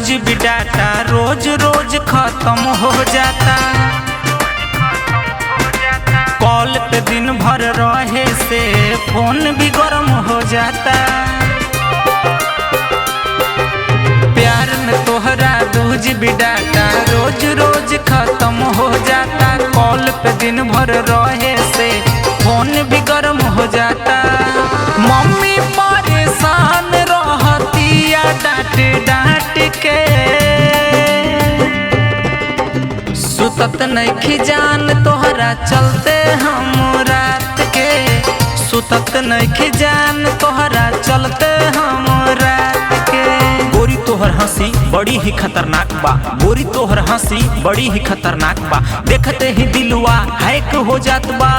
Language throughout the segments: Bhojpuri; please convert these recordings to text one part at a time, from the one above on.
2GB डाटा रोज रोज खत्म हो जाता। कॉल पे दिन भर रहे से फोन भी गर्म हो जाता। प्यार में तोहरा 2GB डाटा रोज रोज खत्म हो जाता। कॉल पे दिन भर रहे से फोन भी गर्म हो जाता। मम्मी परेशान रहतिया डांट डांट के, सुतत नइखी जान तोहरा चलते हम रात के। सुतत नइखी जान तोहरा चलते हम रात के। गोरी तोहर हंसी बड़ी ही खतरनाक बा, गोरी तोहर हंसी बड़ी ही खतरनाक बा। देखते ही दिलवा हैक हो जात बा।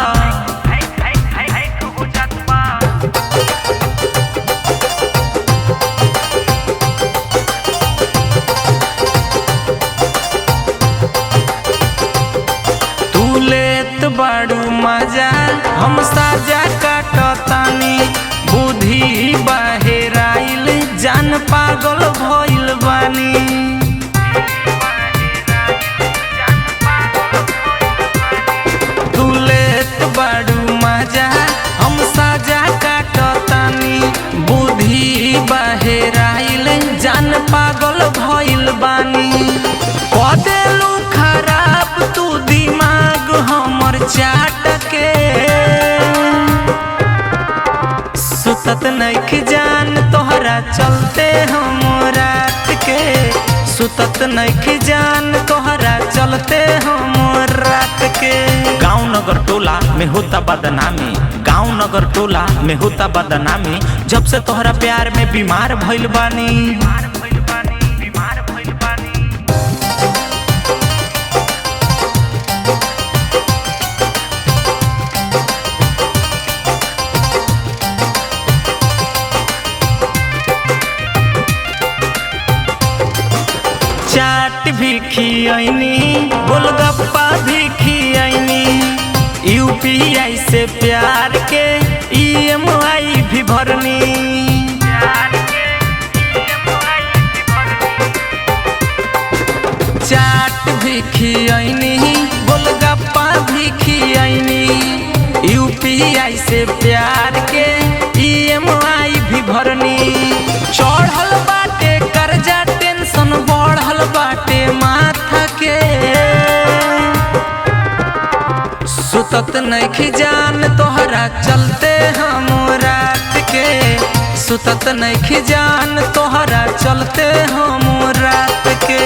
बड़ू मजा हम साजा काटतानी, बुद्धि बहेराइल जान पागल भइल बानी। तू लेत बड़ू मजा हम साजा काटतानी, बुद्धि बहेराइल जान पागल भइल बानी। कदेलू खराब तू दिमाग हमर चाट के, सुतत नइखी जान तोहरा चलते हम रात के। सुतत नइखी जान तोहरा चलते हम रात के। गाँव नगर टोला में होता बदनामी, गाँव नगर टोला में होता बदनामी। जब से तोहरा प्यार में बीमार भइल बानी। चाट भी खियनी, गोलगप्पा भी खियनी, UPI से प्यार के EMI भी भरनी। चाट भी खियनी, गोलगप्पा भी खियनी, UPI से प्यार के EMI भी भरनी। चढ़ल बाटे कर्जा टेंशन बढ़ल बाटे माथा के, सुतत नइखी जान तोहरा चलते हम रात के। सुतत नइखी जान तोहरा चलते हम रात के।